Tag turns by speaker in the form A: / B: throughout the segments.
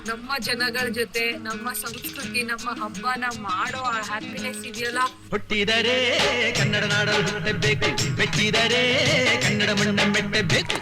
A: ನಮ್ಮ ಜನಗಳ ಜೊತೆ ನಮ್ಮ ಸಂಸ್ಕೃತಿ ನಮ್ಮ ಹಬ್ಬನ ಮಾಡೋ ಆ ಹ್ಯಾಪಿನೆಸ್ ಇದೆಯಲ್ಲ.
B: ಹುಟ್ಟಿದರೆ ಕನ್ನಡ ನಾಡಲು ಹುಟ್ಟಬೇಕು, ಮೆಟ್ಟಿದರೆ ಕನ್ನಡ ಮಣ್ಣ ಮೆಟ್ಟಬೇಕು.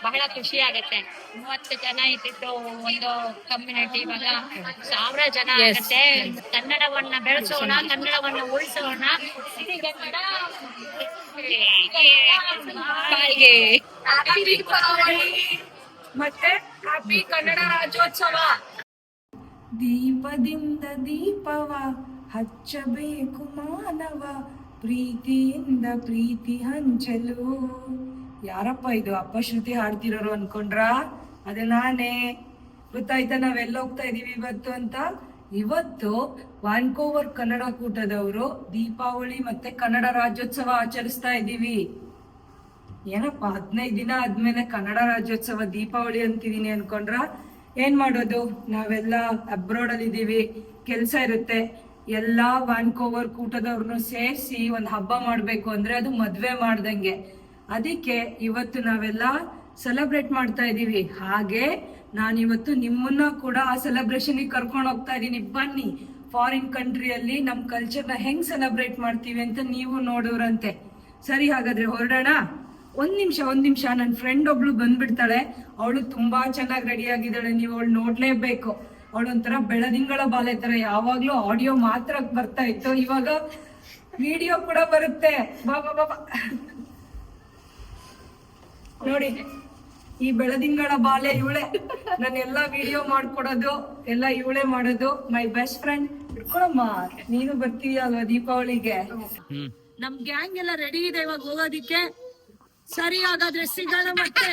C: ಬಹಳ ಖುಷಿ ಆಗತ್ತೆ. 30 ಜನ ಇದ್ದಿದ್ದು ಒಂದು ಕಮ್ಯುನಿಟಿ ಇವಾಗ 1000 ಜನ ಆಗತ್ತೆ. ಕನ್ನಡವನ್ನ ಬೆಳೆಸೋಣ, ಕನ್ನಡವನ್ನ ಉಳಿಸೋಣ. ಕನ್ನಡ
A: ಮತ್ತೆ ಹ್ಯಾಪಿ ಕನ್ನಡ ರಾಜ್ಯೋತ್ಸವ. ದೀಪದಿಂದ ದೀಪವ ಹಚ್ಚಬೇಕು ಮಾನವ, ಪ್ರೀತಿಯಿಂದ ಪ್ರೀತಿ ಹಂಚಲು. ಯಾರಪ್ಪ ಇದು ಅಪಶ್ರುತಿ ಹಾಡ್ತಿರೋರು ಅನ್ಕೊಂಡ್ರ? ಅದೇ ನಾನೇ. ಗೊತ್ತಾಯ್ತಾ ನಾವೆಲ್ಲ ಹೋಗ್ತಾ ಇದೀವಿ ಇವತ್ತು ಅಂತ? ಇವತ್ತು ವಾನ್ಕೋವರ್ ಕನ್ನಡ ಕೂಟದವರು ದೀಪಾವಳಿ ಮತ್ತೆ ಕನ್ನಡ ರಾಜ್ಯೋತ್ಸವ ಆಚರಿಸ್ತಾ ಇದ್ದೀವಿ. ಏನಪ್ಪ 15 ದಿನ ಆದ್ಮೇಲೆ ಕನ್ನಡ ರಾಜ್ಯೋತ್ಸವ ದೀಪಾವಳಿ ಅಂತಿದೀನಿ ಅನ್ಕೊಂಡ್ರ? ಏನ್ ಮಾಡೋದು, ನಾವೆಲ್ಲ ಅಬ್ರಾಡ್ ಅಲ್ಲಿ ಇದೀವಿ, ಕೆಲ್ಸ ಇರುತ್ತೆ. ಎಲ್ಲಾ ವಾನ್ಕೋವರ್ ಕೂಟದವ್ರನ್ನು ಸೇರಿಸಿ ಒಂದ್ ಹಬ್ಬ ಮಾಡ್ಬೇಕು ಅಂದ್ರೆ ಅದು ಮದ್ವೆ ಮಾಡ್ದಂಗೆ. ಅದಕ್ಕೆ ಇವತ್ತು ನಾವೆಲ್ಲ ಸೆಲೆಬ್ರೇಟ್ ಮಾಡ್ತಾ ಇದೀವಿ. ಹಾಗೆ ನಾನಿವತ್ತು ನಿಮ್ಮನ್ನ ಕೂಡ ಆ ಸೆಲೆಬ್ರೇಷನ್ ಕರ್ಕೊಂಡು ಹೋಗ್ತಾ ಇದೀನಿ. ಬನ್ನಿ, ಫಾರಿನ್ ಕಂಟ್ರಿಯಲ್ಲಿ ನಮ್ ಕಲ್ಚರ್ನ ಹೆಂಗ್ ಸೆಲೆಬ್ರೇಟ್ ಮಾಡ್ತೀವಿ ಅಂತ ನೀವು ನೋಡೋರಂತೆ. ಸರಿ, ಹಾಗಾದ್ರೆ ಹೊರಡೋಣ. ಒಂದ್ ನಿಮಿಷ ನನ್ನ ಫ್ರೆಂಡ್ ಒಬ್ಳು ಬಂದ್ಬಿಡ್ತಾಳೆ. ಅವಳು ತುಂಬಾ ಚೆನ್ನಾಗಿ ರೆಡಿ ಆಗಿದ್ದಾಳೆ, ನೀವು ಅವಳು ನೋಡ್ಲೇಬೇಕು. ಅವಳೊಂಥರ ಬೆಳದಿಂಗಳ ಬಾಲೆ ತರ. ಯಾವಾಗ್ಲೂ ಆಡಿಯೋ ಮಾತ್ರ ಬರ್ತಾ ಇತ್ತು, ಇವಾಗ ವಿಡಿಯೋ ಕೂಡ ಬರುತ್ತೆ. ಬಾಬಾ ನೋಡಿ, ಈ ಬೆಳದಿಂಗಳ ಬಾಲೆ ಇವಳೆ. ನಾನು ಎಲ್ಲಾ ವಿಡಿಯೋ ಮಾಡ್ಕೊಡೋದು ಎಲ್ಲ ಇವಳೆ ಮಾಡೋದು. My best friend. ಇಟ್ಕೊಳಮ್ಮ, ನೀನು ಬರ್ತೀಯ ಅಲ್ವಾ ದೀಪಾವಳಿಗೆ? ನಮ್ ಗ್ಯಾಂಗ್ ಎಲ್ಲ ರೆಡಿ ಇದೆ ಇವಾಗ ಹೋಗೋದಿಕ್ಕೆ. ಸರಿ, ಹಾಗಾದ್ರೆ ಸಿಗೋಣ ಮತ್ತೆ.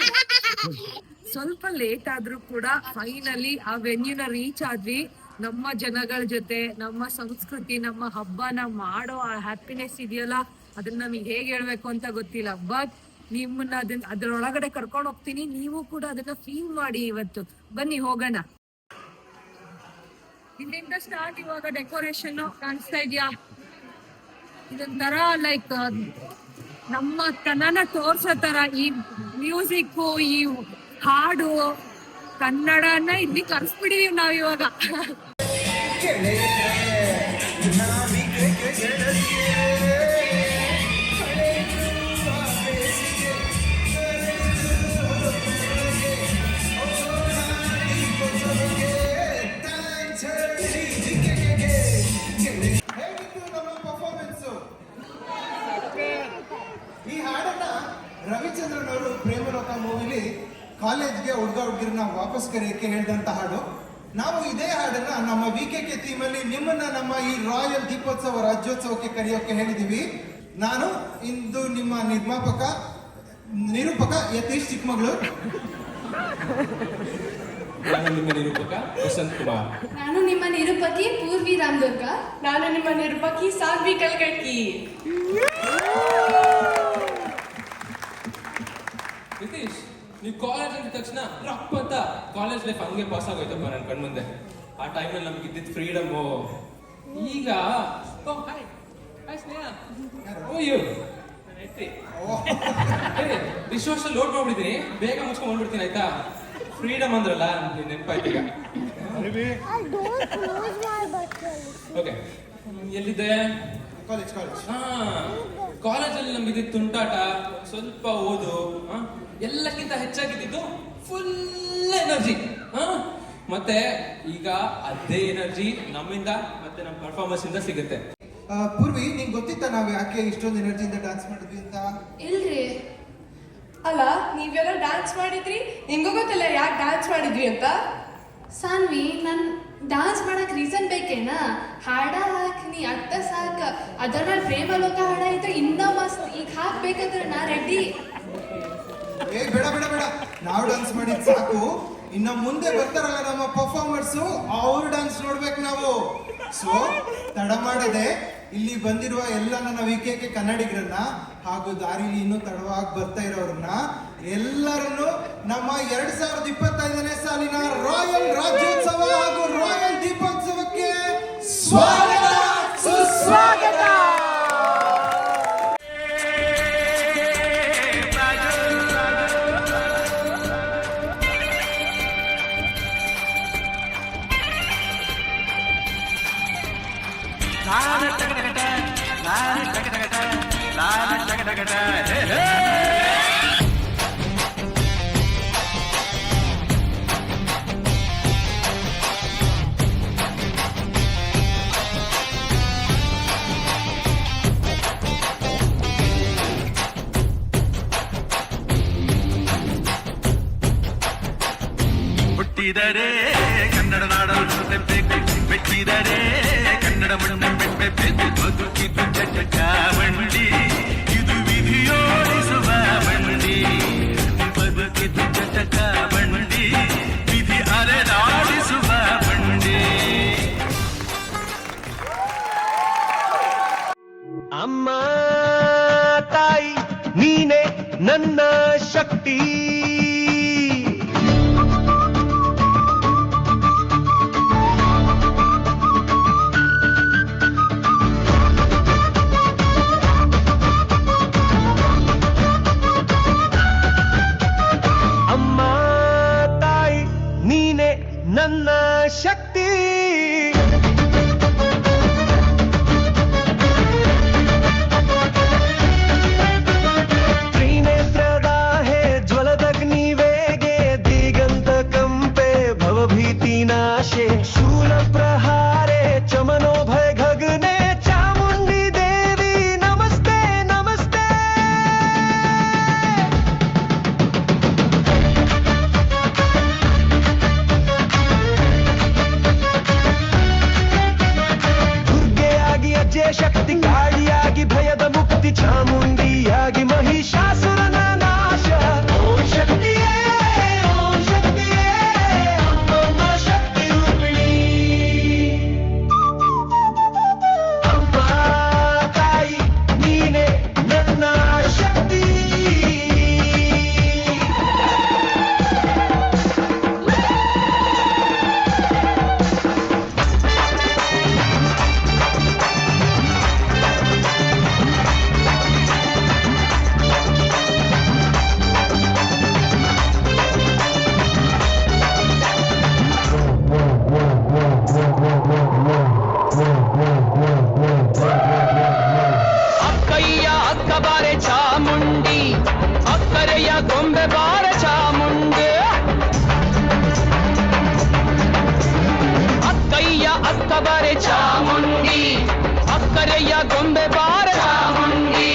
A: ಸ್ವಲ್ಪ ಲೇಟ್ ಆದ್ರೂ ಕೂಡ ಫೈನಲಿ ಆ ವೆನ್ಯೂನ ರೀಚ್ ಆದ್ವಿ. ನಮ್ಮ ಜನಗಳ ಜೊತೆ ನಮ್ಮ ಸಂಸ್ಕೃತಿ ನಮ್ಮ ಹಬ್ಬನ ಮಾಡೋ ಆ ಹ್ಯಾಪಿನೆಸ್ ಇದೆಯಲ್ಲ, ಅದನ್ನ ನಮಗೆ ಹೇಗೆ ಹೇಳ್ಬೇಕು ಅಂತ ಗೊತ್ತಿಲ್ಲ. ಬಟ್ ನಿಮ್ಮನ್ನ ಅದ್ರೊಳಗಡೆ ಕರ್ಕೊಂಡು ಹೋಗ್ತೀನಿ. ನೀವು ಕೂಡ ಅದನ್ನ ಫೀಲ್ ಮಾಡಿ. ಇವತ್ತು ಬನ್ನಿ ಹೋಗೋಣ. ಇಲ್ಲಿಂದ ಸ್ಟಾರ್ಟ್. ಇವಾಗ ಡೆಕೋರೇಷನ್ ಕಾಣಿಸ್ತಾ ಇದೆಯಾ? ಇದೊಂಥರ ಲೈಕ್ ನಮ್ಮ ತನನ ತೋರ್ಸೋ ತರ ಈ ಮ್ಯೂಸಿಕ್, ಈ ಹಾಡು, ಕನ್ನಡನ ಇಲ್ಲಿ ಕರ್ಸ್ಬಿಡಿದೀವಿ ನಾವ್ ಇವಾಗ.
D: ಈ ಹಾಡನ್ನ ರವಿಚಂದ್ರನ್ ಅವರು ಪ್ರೇಮಲೋಕ ಮೂವಿಲಿ ಕಾಲೇಜ್ಗೆ ಹುಡುಗರನ್ನ ವಾಪಸ್ ಕರೆಯಕ್ಕೆ ಹೇಳಿದಂತ ಹಾಡು. ನಾವು ಇದೇ ಹಾಡನ್ನ ನಮ್ಮ VKK ಥೀಮಲ್ಲಿ ನಿಮ್ಮನ್ನ ನಮ್ಮ ಈ ರಾಯಲ್ ದೀಪೋತ್ಸವ ರಾಜ್ಯೋತ್ಸವಕ್ಕೆ ಕರೆಯೋಕೆ ಹೇಳಿದೀವಿ. ನಾನು ಇಂದು ನಿಮ್ಮ ನಿರೂಪಕ ಯತೀಶ್ ಚಿಕ್ಕಮಗಳೂರು.
E: ನಾನು ನಿಮ್ಮ ನಿರೂಪಕ ವಸಂತ್ ಕುಮಾರ್.
F: ನಾನು ನಿಮ್ಮ ನಿರೂಪಕಿ ಪೂರ್ವಿ ರಾಮದುರ್ಗ.
G: ನಾನು ನಿಮ್ಮ ನಿರೂಪಕಿ ಸಾಧ್ವಿ ಕಲ್ಕಟ್ಟಿ.
E: ಯತೀಶ್, ನೀವು ಕಾಲೇಜ್ ಅಂದ ತಕ್ಷಣ ರಪ್ ಅಂತ ಕಾಲೇಜ್ ಲೈಫ್ ಹಂಗೆ ಪಾಸ್ ಆಗೋಯ್ತಪ್ಪ ನನ್ನ ಕಣ್ಮುಂದೆ. ಆ ಟೈಮಲ್ಲಿ ನಮ್ಗೆ ಇದ್ದಿದ್ದು ಫ್ರೀಡಮು. ಈಗ ಡಿಶ್ ವಾಷಲ್ಲಿ ಲೋಡ್ ಮಾಡ್ಬಿಟ್ಟಿದ್ದೀನಿ, ಬೇಗ ಮುಚ್ಕೊಂಡ್ ಬಂದ್ಬಿಡ್ತೀನಿ ಆಯ್ತಾ. ಫ್ರೀಡಮ್ ಅಂದ್ರಲ್ಲ, ನೆನಪಾಯ್ತು ಈಗ. ಓಕೆ, ಎಲ್ಲಿದ್ದೆ? ಕಾಲೇಜಲ್ಲಿ ನಮ್ಗೆ ತುಂಟಾಟ, ಸ್ವಲ್ಪ ಓದು, ಎಲ್ಲಕ್ಕಿಂತ ಹೆಚ್ಚಾಗಿದ್ದು ಫುಲ್ ಎನರ್ಜಿ. ಮತ್ತೆ ಈಗ ಅದೇ ಎನರ್ಜಿ ನಮ್ಮಿಂದ ಮತ್ತೆ ನಮ್ಮ ಪರ್ಫಾರ್ಮೆನ್ಸ್ ಇಂದ ಸಿಗುತ್ತೆ.
D: ಪೂರ್ವಿ, ನಿಂಗೆ ಗೊತ್ತಿತ್ತ ನಾವ್ ಯಾಕೆ ಇಷ್ಟೊಂದು ಎನರ್ಜಿಯಿಂದ ಡ್ಯಾನ್ಸ್ ಮಾಡಿದ್ವಿ ಅಂತ?
F: ಇಲ್ರಿ.
G: ಅಲ್ಲ, ನೀವೆಲ್ಲ ಡ್ಯಾನ್ಸ್ ಮಾಡಿದ್ರಿ, ನಿಮ್ಗೂ ಗೊತ್ತಿಲ್ಲ ಯಾಕೆ ಡ್ಯಾನ್ಸ್ ಮಾಡಿದ್ವಿ ಅಂತ?
F: ಸಾನ್ವಿ, ನನ್ ಡ್ಯಾನ್ಸ್ ಮಾಡಕ್ ರೀಸನ್ ಬೇಕೇನಾ? ಹಾಡ ಹಾಕ್ ನೀ ಅಟ್ಟ ಸಾಕ. ಅದರಲ್ಲಿ ಪ್ರೇಮಲೋಕ ಹಾಡ ಇದ್ರೆ ಇನ್ನ ಮಸ್ತ್. ಈಗ ಹಾಕ್ಬೇಕಂದ್ರೆ ನಾ ರೆಡಿ.
D: ಬೇಡ, ನಾವು ಡ್ಯಾನ್ಸ್ ಮಾಡಿದ್ ಸಾಕು. ಇನ್ನ ಮುಂದೆ ಬರ್ತಾರಲ್ಲ ನಮ್ಮ ಪರ್ಫಾರ್ಮರ್ಸು, ಅವ್ರ ಡ್ಯಾನ್ಸ್ ನೋಡ್ಬೇಕು ನಾವು. ಸೊ ತಡ ಮಾಡದೆ ಇಲ್ಲಿ ಬಂದಿರುವ ಎಲ್ಲ ನನ್ನ VKK ಕನ್ನಡಿಗರನ್ನ ಹಾಗೂ ದಾರಿಲಿ ಇನ್ನೂ ತಡವಾಗಿ ಬರ್ತಾ ಇರೋರನ್ನ ಎಲ್ಲರನ್ನು ನಮ್ಮ 2025ನೇ ಸಾಲಿನ ರಾಯಲ್ ರಾಜ್ಯೋತ್ಸವ ಹಾಗೂ ರಾಯಲ್ ದೀಪೋತ್ಸವಕ್ಕೆ ಸ್ವಾಗತ, ಸುಸ್ವಾಗತ.
B: ತಗಡ ಹೇ ಹೇ. ಹುಟ್ಟಿದರೆ ಕನ್ನಡ ನಾಡಲು ಹುಟ್ಟಬೇಕು, ಮೆಚ್ಚಿದರೆ ಕನ್ನಡ ಮಣ್ಣ ಮೆಟ್ಟಬೇಕು. ಬದುಕಿದು ಚಟ ಬಂಡಿ, ಇದು ವಿಧಿಯೋಡಿಸುವ ಬಂಡಿ. ಬದುಕಿದು ಚಟ ಬಂಡಿ, ವಿಧಿ ಅಲೆದಾಡಿಸುವ ಬಂಡಿ.
H: ಅಮ್ಮ ತಾಯಿ ನೀನೆ ನನ್ನ ಶಕ್ತಿ. ಅಮ್ಮ ತಾಯಿ ನೀನೆ ನನ್ನ ಶಕ್ತಿ. शूल प्रहारे चमनो भय घगने चामुंडी देवी नमस्ते नमस्ते. दुर्ಗೆಯಾಗಿ ಅಜಯ ಶಕ್ತಿ, ಕಾಳಿಯಾಗಿ ಭಯದ ಮುಕ್ತಿ, ಚಾಮುಂಡಿಯಾಗಿ ಮಹಿಷಾಸುರನ ನಾಶ. ಓಂ ಶಕ್ತಿಯೇ ಓಂ ಶಕ್ತಿಯೇ ಅಮ್ಮ ಶಕ್ತಿ ರೂಪಿಣಿ. ಅಮ್ಮ ತಾಯಿ ನೀನೆ ನನ್ನ ಶಕ್ತಿ. ಅಕ್ಕಯ್ಯ ಅಕ್ಕ ಬಾರೆ ಚಾಮುಂಡಿ, ಅಕ್ಕರೆಯ ಗೊಂಬೆ ಬಾರ ಚಾಮುಂಡಿ. ಅಕ್ಕಯ್ಯ ಅಕ್ಕ ಬಾರೆ ಚಾಮುಂಡಿ, ಅಕ್ಕರೆಯ ಗೊಂಬೆ ಬಾರ ಚಾಮುಂಡಿ.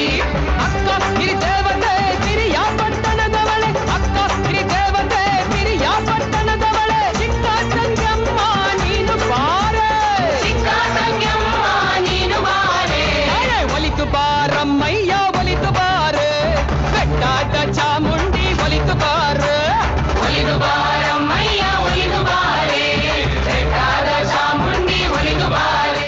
H: ಅಕ್ಕ ಹಿರಿದೇವತೆ ತಿರಿಯ ಪಟ್ಟಣದವಳೆ, ಅಕ್ಕ ಹಿರಿದೇವತೆ ತಿರಿಯ ಪಟ್ಟಣದವಳೆ. ಚಿಕ್ಕ ತಂಗಮ್ಮ ನೀನು ಬಾರೆ, ಚಿಕ್ಕ ತಂಗಮ್ಮ ನೀನು ಬಾರೆ. ಒಲಿತು ಬಾರಮ್ಮಯ್ಯ ಒಲಿತು ಬಾರೆ, ಬೆಟ್ಟಾದ ಚಾಮುಂಡಿ ಒಲಿತು ಬಾರೆ. ಒಲಿದು ಬಾರಮ್ಮಯ್ಯ ಒಲಿದು ಬಾರೆ, ಬೆಟ್ಟಾದ ಚಾಮುಂಡಿ ಒಲಿದು ಬಾರೆ.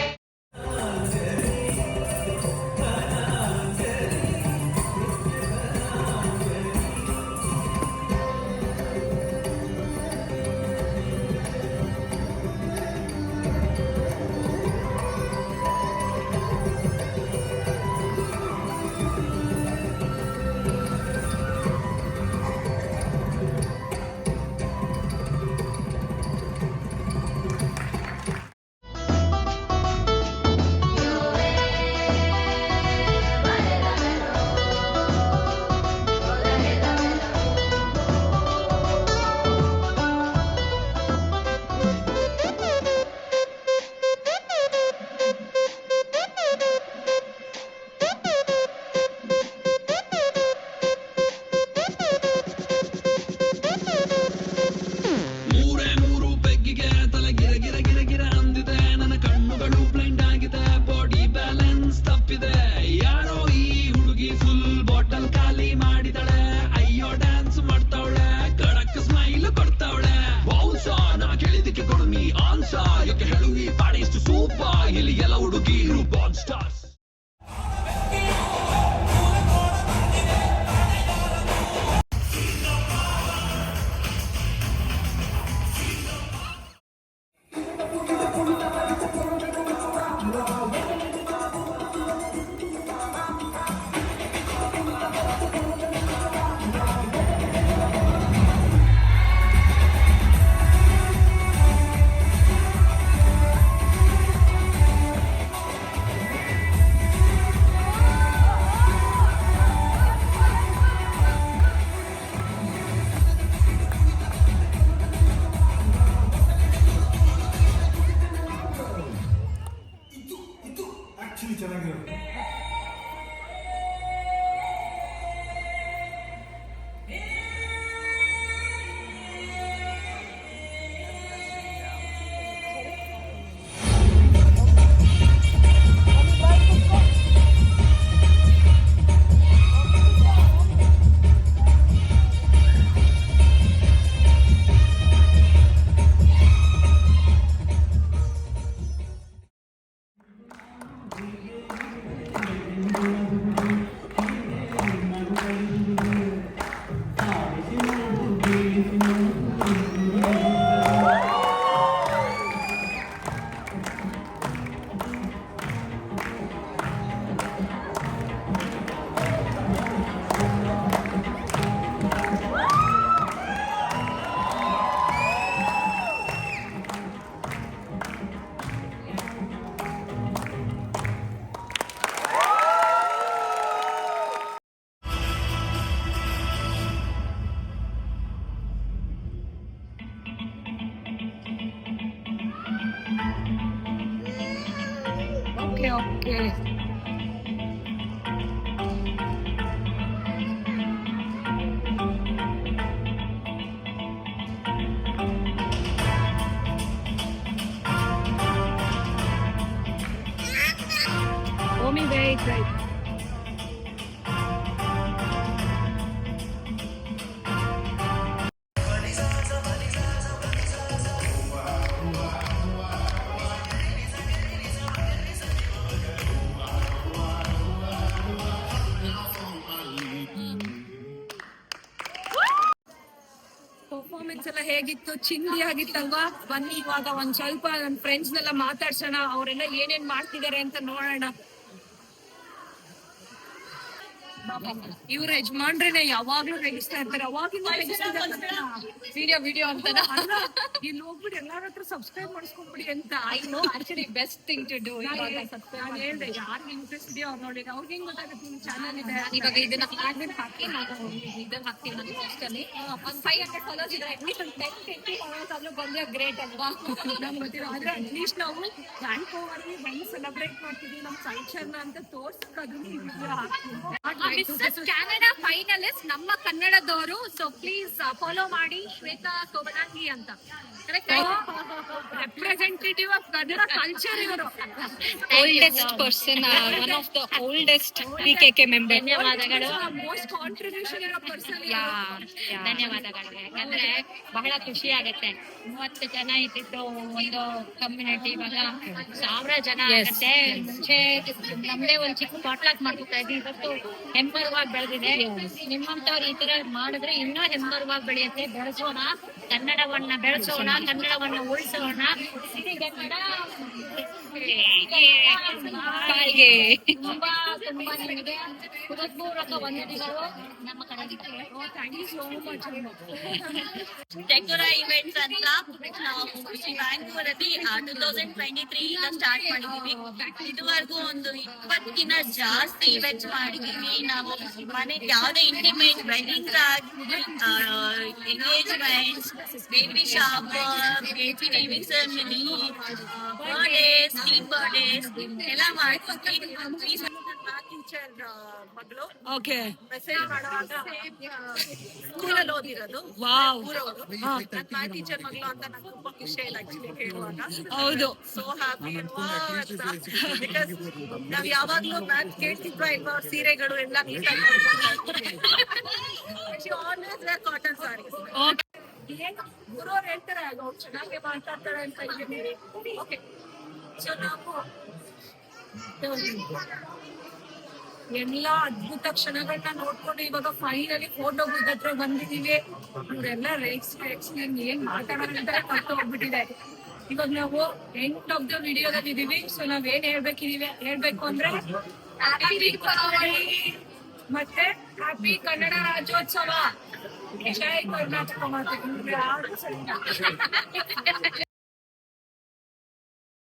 A: ಓಕೆ. ಓಮಿ ವೇಟ್ ರೈಟ್. ಪರ್ಫಾರ್ಮೆನ್ಸ್ ಎಲ್ಲ ಹೇಗಿತ್ತು? ಚಿಂದಿ ಆಗಿತ್ತಲ್ವಾ? ಬನ್ನಿ ಇವಾಗ ಒಂದ್ ಸ್ವಲ್ಪ ನನ್ನ ಫ್ರೆಂಡ್ಸ್ ನೆಲ್ಲ ಮಾತಾಡ್ಸೋಣ, ಅವರೆಲ್ಲ ಏನೇನ್ ಮಾಡ್ತಿದ್ದಾರೆ ಅಂತ ನೋಡೋಣ. ಇವ್ರ ಯಜಮಾನ್ರೇನೆ ಯಾವಾಗ್ಲೂ ರೆಗಿಸ್ತಾ ಇರ್ತಾರೆ, ಅವಾಗಿಂದ ವಿಡಿಯೋ ಅಂತ. ಇಲ್ಲಿ ಹೋಗ್ಬಿಟ್ಟು ಎಲ್ಲಾರ ಹತ್ರ ಸಬ್ಸ್ಕ್ರೈಬ್ ಮಾಡಿಸ್ಕೊಂಡ್ಬಿಡಿ ಅಂತ. I know actually best thing to do. ನಾನು ಹೇಳ್ದೆ ಯಾರಿಗೆ ಇಂಟ್ರೆಸ್ಟ್ ಇದೆಯೋ ಅವ್ರು ನೋಡಿ, ಅವ್ರಿಗೆ ಹೆಂಗ್ ಗೊತ್ತಾಗುತ್ತೆ ನಿಮ್ ಚಾನಲ್ ಇದೆ. ಇವಾಗ ಇದನ್ನ ಹಾಕಿ ನಾನು ಇದನ್ನ ಹಾಕ್ತೀನಿ ನನ್ನ post ಅಲ್ಲಿ. ಒಂದು 500 ಫಾಲೋಸ್ ಇದ್ರೆ ಅಟ್ಲೀಸ್ಟ್ ಒಂದು 10-20 ಫಾಲೋಸ್ ಆದ್ರೂ ಬಂದ್ರೆ ಗ್ರೇಟ್ ಅಲ್ವಾ? ನಮ್ಗೆ ಗೊತ್ತಿಲ್ಲ, ಆದ್ರೆ ಅಟ್ಲೀಸ್ಟ್ ನಾವು ರ್ಯಾಂಕ್ ಓವರ್ಗೆ ಬಂದು ಸೆಲೆಬ್ರೇಟ್ ಮಾಡ್ತಿದ್ವಿ. ನಮ್ಮ ಸಂಚಲನ ಅಂತ ತೋರ್ಸಕ್ಕಾದ್ರೂ ಕ್ಯಾನಡಾ ಫೈನಲಿಸ್ಟ್ ನಮ್ಮ ಕನ್ನಡದವರು. ಸೊ ಪ್ಲೀಸ್ ಫಾಲೋ ಮಾಡಿ ಶ್ವೇತಾ ಸೋಬನಾಂಗಿ ಅಂತ. ರೆಪ್ರೆಸೆಂಟೇಟಿವ್ ಆಫ್ ಕನ್ನಡ ಕಲ್ಚರ್ ಇವರು.
C: Oldest person, one of the oldest PKK member. ಧನ್ಯವಾದಗಳು.
A: ಮೋಸ್ಟ್ ಕಾಂಟ್ರಿಬ್ಯೂಷನ್ ಇರೋ ಪರ್ಸನ್.
C: ಧನ್ಯವಾದಗಳು. ಯಾಕಂದ್ರೆ ಬಹಳ ಖುಷಿ ಆಗತ್ತೆ. 30 ಜನ ಇದ್ದಿದ್ದು ಒಂದು ಕಮ್ಯುನಿಟಿ ಇವಾಗ 1000 ಜನ ಆಗತ್ತೆ. ಮುಂಚೆ ನಮ್ದೇ ಒಂದ್ ಚಿಕ್ಕ ಪಾಟ್ಲಾಕ್ ಮಾಡ್ಕೊತಾ ಇದ್ವಿ, ಇವತ್ತು ಹೆಮ್ಮರವಾಗಿ ಬೆಳೆದಿದೆ. ನಿಮ್ಮಂತವ್ರು ಈ ತರ ಮಾಡಿದ್ರೆ ಇನ್ನೂ ಹೆಮ್ಮರವಾಗಿ ಬೆಳೆಯುತ್ತೆ. ಬೆಳೆಸೋಣ, ಕನ್ನಡವನ್ನ ಬೆಳೆಸೋಣ, ಕನ್ನಡವನ್ನ ಉಳಿಸೋಣ. ಸಿರಿಗನ್ನಡ ತುಂಬಾ ತುಂಬಾ ನಿಮಗೆ ಹೃದಯಪೂರ್ವಕ ವಂದನೆಗಳು ನಮ್ಮ ಕಡೆ.
A: Thank you so much.
I: Decora events ಅಂತ ನಾವು ಬ್ಯಾಂಗ್ಳೂರ್ ಅಲ್ಲಿ 2023 ಇಂದ ಸ್ಟಾರ್ಟ್ ಮಾಡಿದೀವಿ. ಇದುವರೆಗೂ ಒಂದು 20ಕ್ಕಿಂತ ಜಾಸ್ತಿ ಇವೆಂಟ್ಸ್ ಮಾಡಿದೀವಿ. ನಾವು ಮನೆಗೆ ಯಾವುದೇ ಇಂಟಿಮೇಟ್ ವೆಡ್ಡಿಂಗ್ಸ್ ಆಗಲಿ, engagements, baby shower, baby naming ceremony, birthdays, team birthdays ಎಲ್ಲ ಮಾಡ್ತೀವಿ. ಟೀಚರ್ ಮಗಳು
A: ಓಕೆ.
I: ಮೆಸೇಜ್ ಮಾಡುವಾಗ ಸ್ಕೂಲಲ್ಲಿ ಓದಿರೋದು.
A: ವಾವ್.
I: ನನ್ನ ಟೀಚರ್ ಮಗಳು ಅಂತ ನಂಗೆ ತುಂಬಾ ಖುಷಿ ಇಲ್ಲ ಆಕ್ಚುಲಿ ಕೇಳುವಾಗ.
A: ಹೌದು.
I: ಸೋ ಹ್ಯಾಪಿ ಬಿಕಾಸ್ ನಾವ್ ಯಾವಾಗ್ಲೂ ಮ್ಯಾಥ್ ಕೇಳ್ತಿದ್ವಾ ಇಲ್ವಾ, ಅವ್ರ ಸೀರೆಗಳು ಎಲ್ಲ ನೀಟಾಗಿ ಆಲ್ವೇಸ್ ವೇರ್ ಕಾಟನ್ ಸಾರೀಸ್.
A: ಗುರುವ್ರು ಹೇಳ್ತಾರೆ ಅವ್ರು ಚೆನ್ನಾಗಿ ಮಾತಾಡ್ತಾರೆ ಅಂತ ಇದ್ದೀನಿ. ಓಕೆ, ಸೊ ನಾವು ಎಲ್ಲಾ ಅದ್ಭುತ ಕ್ಷಣಗಳನ್ನ ನೋಡ್ಕೊಂಡು ಇವಾಗ ಫೈನಲಿ ಫೋಟೋ ಬೂತ್ ಹತ್ರ ಬಂದಿದೀವಿ. ಇವರೆಲ್ಲ ರೇಕ್ಸ್ ಏನ್ ಮಾತಾಡೋಣ ಅಂತ ಮರ್ತು ಹೋಗ್ಬಿಟ್ಟಿದೆ. ಇವಾಗ ನಾವು ಎಂಡ್ ಆಫ್ ದ ವಿಡಿಯೋದಲ್ಲಿ ಇದೀವಿ. ಸೊ ನಾವೇನ್ ಹೇಳ್ಬೇಕು ಅಂದ್ರೆ ಹ್ಯಾಪಿ ದೀಪಾವಳಿ ಮತ್ತೆ ಹ್ಯಾಪಿ ಕನ್ನಡ ರಾಜ್ಯೋತ್ಸವ. ಜೈ ಕರ್ನಾಟಕ ಮಾತೆ.